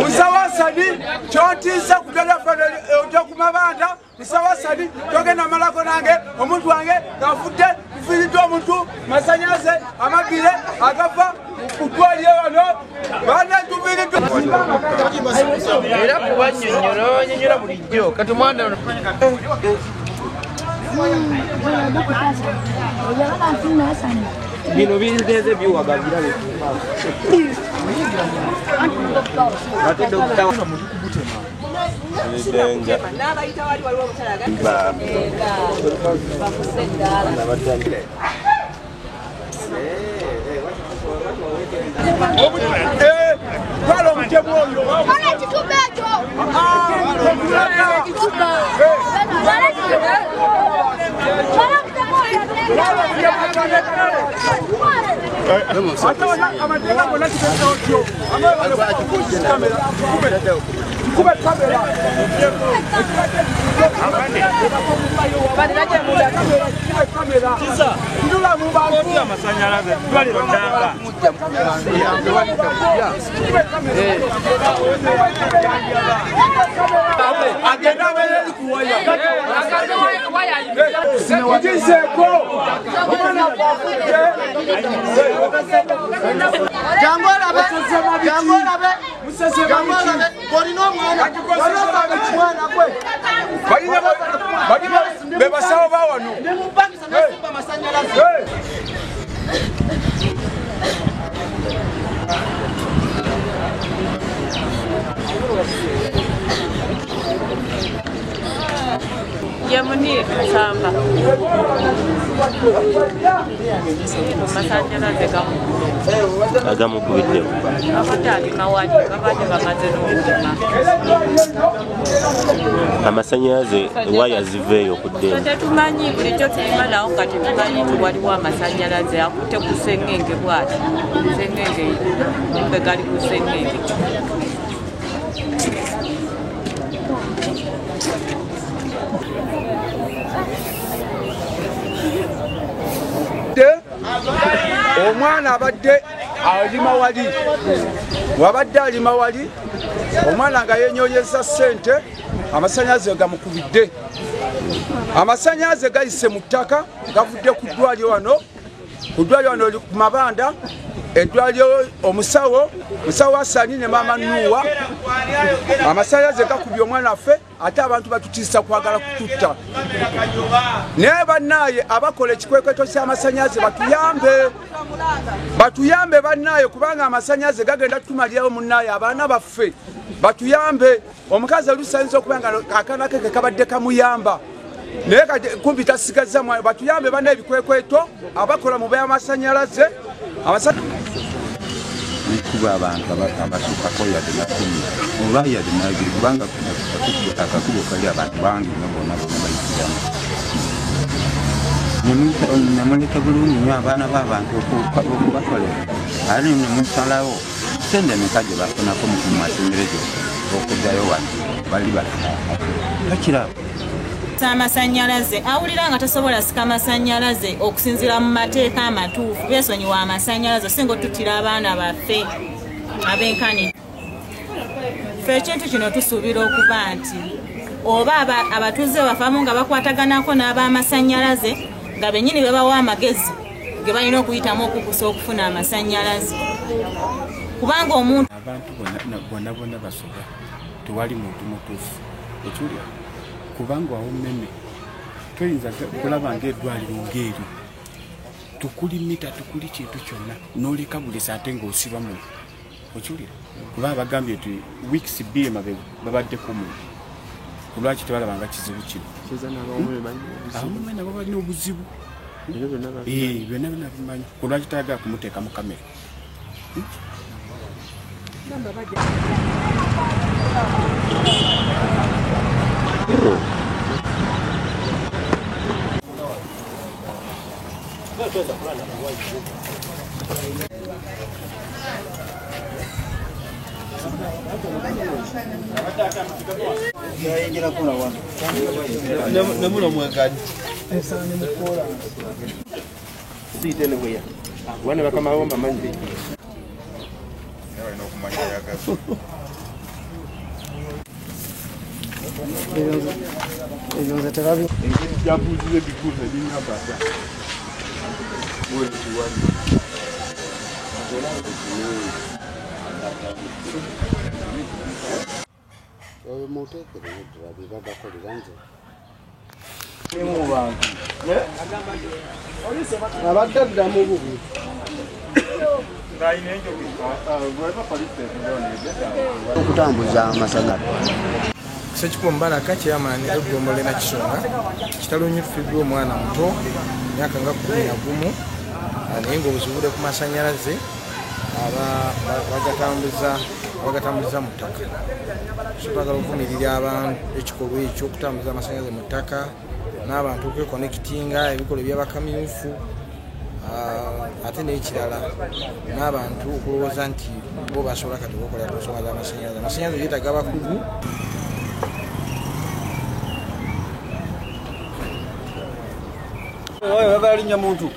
Musawasani chotiza kutala kumabanda musawasani togenda malako nange omuntu wange kafute kufirito omuntu masanyaze amabire agafa kutwaliye wano bana tubirito era kubanyonyora bulijjo katumwana bino bizeze byuwagagira Yamuni samba masanyalaze agamu kubidde abatali mawali kabaje bamaze n'okuma amasanyalaze waya ziveeyo kudde tetumanyi bulijjo tuyimalawo nga tetumanyi waliwo amasanyalaze akutte ku sengenge bwati sengenge mbe gali ku sengenge omwana abadde alima wali wabadde alima wali omwana nga yenyonyeza ssente amasanyalaze gamukubidde amasanyalaze gayise mu ttaka gavudde ku ddwaliro wano oli ku mabanda eddwaliro omusawo Asani ne mama Nuwa amasanyalaze gakubye omwana affe ate abantu batutiisa kwagala kututta naye bannaye abakola ekikwekweto ky'amasanyalaze batuyambe bannaye kubanga amasanyalaze gagenda tumalirawo munnaye abaana baffe batuyambe omukazi olusanyiza okubanga akaana ke kabadde kamuyamba naye kumbi tasigaza batuyambe bannaye ebikwekweto abakola mu by'amasanyalaze kuba abantu abasukako yadde nakumi oba yadde nagiri kubanga akakubo kali abantu bangi nabona bayitiramu nemuleka bulungi nyo abaana b'abantu okubakolera ali nemusalawo sente mekaje bafunako mu masemerezo okuddayo wano bali bakirawo amasanyalaze awulira nga tasobola sika amasanyalaze okusinzira mu mateeka amatuufu beesonyiwa amasanyalaze singa otutira abaana baffe abenkani ffe ekintu kino tusuubira okuba nti oba abatuuze bafamu nga bakwataganako n'ab'amasanyalaze nga bennyini bebawa amagezi ge balina okuyitamu okukusa okufuna amasanyalaze kubanga omuntu abantu bonna basoba tewali muntu mutuufu ekiwulira kubanga awo mmemme toyinza kulaba ng'eddwaliro ng'eryo tukulimita tukuli kintu kyonna n'oleka bulesa ate ng'osiba mu okiwulira kuba bagambye nti weeks bbiri mabe babadde kumu kulwaki tebalabanga kizibu kino abamume nabo balina obuzibu byonna bimanyi kulwaki tayagala kumuteeka mu kamera wana bakamawomba manzi abaddamu bubi okutambuza amasanyalaze Sekikubo Mbaraka chairman eggombo lena Kisonga kitalunyifiddwa omwana muto myaka nga 11 naye ng'obuzibude ku masanyalaze bagatambuza mu ttaka kitwagala okuvumirira abantu ekikolwa ekyo okutambuza amasanyalaze mu ttaka n'abantu okwekonekitinga ebikolo by'abakamyufu ate n'ekirala n'abantu okulowooza nti bo basobola kati okukolera ku nsonga z'amasanyalaze amasanyalaze geetaga abakugu Oye, va a dar niña mucho.